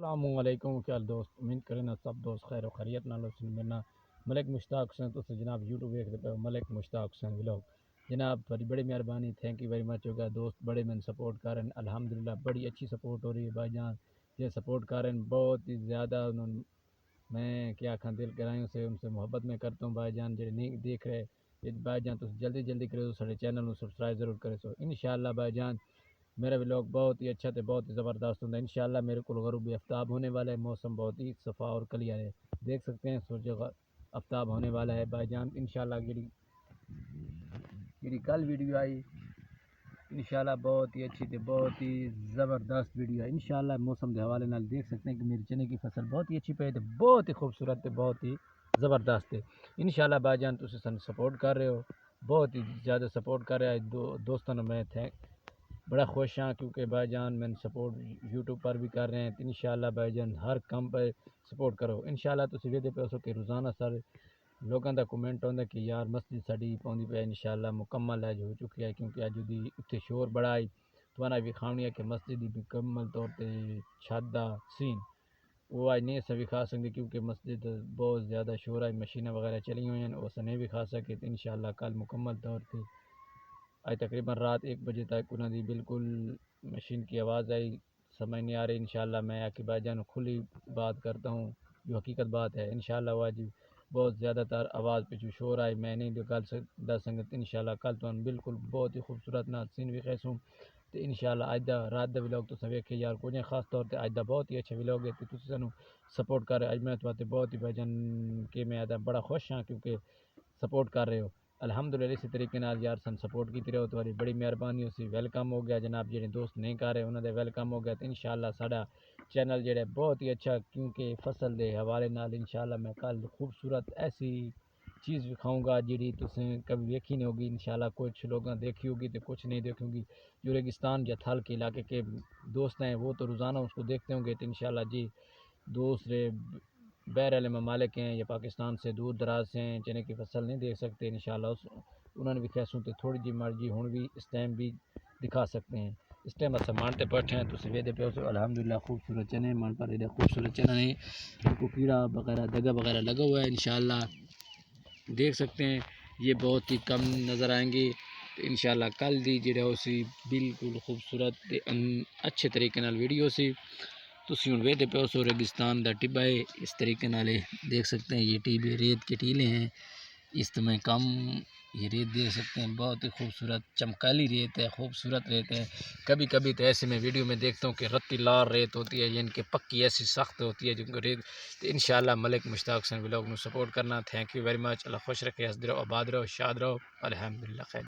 السلام علیکم کیا حال دوست امید کریں سب دوست خیر و خیریت نال میرا ملک مشتاق حسین تو جناب یوٹیوب ویکھتے پے ملک مشتاق حسین ولاگ جناب تھوڑی بڑی مہربانی تھینک یو ویری مچ ہو گیا دوست بڑے میں سپورٹ کر رہے ہیں الحمدللہ بڑی اچھی سپورٹ ہو رہی ہے بھائی جان یہ سپورٹ کر رہے ہیں بہت ہی زیادہ میں کیا کھاں دل کرائیوں سے ان سے محبت میں کرتا ہوں بھائی جان جڑے نہیں دیکھ رہے یہ بھائی جان تو جلدی جلدی کرے تو سارے چینل کو سبسکرائب ضرور کرے سو انشاءاللہ بھائی جان میرا ولاگ بہت ہی اچھا تھے بہت ہی زبردست ہوتا ہے انشاءاللہ میرے کو غروبی آفتاب ہونے والا ہے موسم بہت ہی صفا اور کلیئر ہے دیکھ سکتے ہیں سورج آفتاب ہونے والا ہے بھائی جان انشاءاللہ میری کل ویڈیو آئی انشاءاللہ بہت ہی اچھی تھی بہت ہی زبردست ویڈیو ہے انشاءاللہ موسم کے حوالے نال دیکھ سکتے ہیں کہ میری چنے کی فصل بہت ہی اچھی پہ ہے بہت ہی خوبصورت ہے بہت ہی زبردست ہے انشاءاللہ بھائی جان تسی سن سپورٹ کر رہے ہو بہت ہی زیادہ سپورٹ کر رہے ہیں دوستوں نے میں بڑا خوش ہاں کیونکہ بھائی جان میں سپورٹ یوٹیوب پر بھی کر رہے ہیں انشاءاللہ بھائی جان ہر کام پہ سپورٹ کرو انشاءاللہ تسی ویدے پہ اسو کہ روزانہ سارے لوگوں کا کومنٹ ہوتا کہ یار مسجد ساڈی پوندی پہ انشاءاللہ مکمل ہے جو ہو چکی ہے کیونکہ اج دی اتنے شور بڑا ہے تمہارا بھی کھاونی ہے کہ مسجد دی مکمل طور پہ چھت دا سین وہ آج نہیں سبھی کھا سکتے کیونکہ مسجد بہت زیادہ شور ہے مشینیں وغیرہ چلی ہوئی ہیں اسے نہیں بھی کھا سکے تو انشاءاللہ کل مکمل طور پہ آج تقریباً رات 1 بجے تک انہوں نے بالکل مشین کی آواز آئی سمجھ نہیں آ رہی انشاءاللہ میں آکی بھائی جان کھلی بات کرتا ہوں جو حقیقت بات ہے انشاءاللہ وہ آج بہت زیادہ تر آواز پہ جو شور آئی میں نہیں دس سنگت انشاءاللہ کل تو بالکل بہت ہی خوبصورت نات سین بھی خیسوں تو انشاءاللہ آج دا رات دا ولاگ تو ویکھے یار کچھ خاص طور پہ آج دا بہت ہی اچھا ولاگ ہے تو تسی سانو سپورٹ کر رہے اج میں تو بہت ہی بھائی جان کہ میں آدھا بڑا خوش ہاں کیونکہ سپورٹ کر رہے ہو الحمدللہ اسی طریقے نال یار سن سپورٹ کیتی رہو تمہاری بڑی مہربانی اسی ویلکم ہو گیا جناب جڑے دوست نہیں کر رہے انہوں نے ویلکم ہو گیا تو انشاءاللہ ساڈا چینل جڑا بہت ہی اچھا کیونکہ فصل دے حوالے نال انشاءاللہ میں کل خوبصورت ایسی چیز دکھاؤں گا جیڑی تسیں کبھی دیکھی نہیں ہوگی انشاءاللہ کچھ لوگاں دیکھی ہوگی تو کچھ نہیں دیکھی ہوگی جو ریگستان یا تھل کے علاقے کے دوست ہیں وہ تو روزانہ اس کو دیکھتے ہوں گے تو انشاءاللہ جی دوسرے بہر والے ممالک ہیں یا پاکستان سے دور دراز سے ہیں چنے کی فصل نہیں دیکھ سکتے انشاءاللہ انہوں نے بھی کیسوں تو تھوڑی جی مرضی ہوں بھی اس ٹائم بھی دکھا سکتے ہیں اس ٹائم اسے مانتے پٹھے ہیں تو سویدے پہ اسے الحمدللہ خوبصورت چنے مان پر ادھر خوبصورت چنا نہیں ان کو کیڑا وغیرہ دگا وغیرہ لگا ہوا ہے انشاءاللہ دیکھ سکتے ہیں یہ بہت ہی کم نظر آئیں گے تو انشاءاللہ کل دی جڑا اسی بالکل خوبصورت اچھے طریقے نال ویڈیو سی تسی ہن ویدے پہ اسو ریگستان دا ٹبا ہے اس طریقے نال دیکھ سکتے ہیں یہ ٹیبے ریت کے ٹیلے ہیں اس میں کم یہ ریت دیکھ سکتے ہیں بہت ہی خوبصورت چمکالی ریت ہے خوبصورت ریت ہے کبھی کبھی تو ایسے میں ویڈیو میں دیکھتا ہوں کہ رتی لار ریت ہوتی ہے یعنی کہ پکی ایسی سخت ہوتی ہے جن کو ریت تو انشاءاللہ ملک مشتاق حسین ولاگ نو سپورٹ کرنا تھینک یو ویری مچ اللہ خوش رکھے ہنسدے رہو آباد رہو شاد رہو الحمدللہ خیر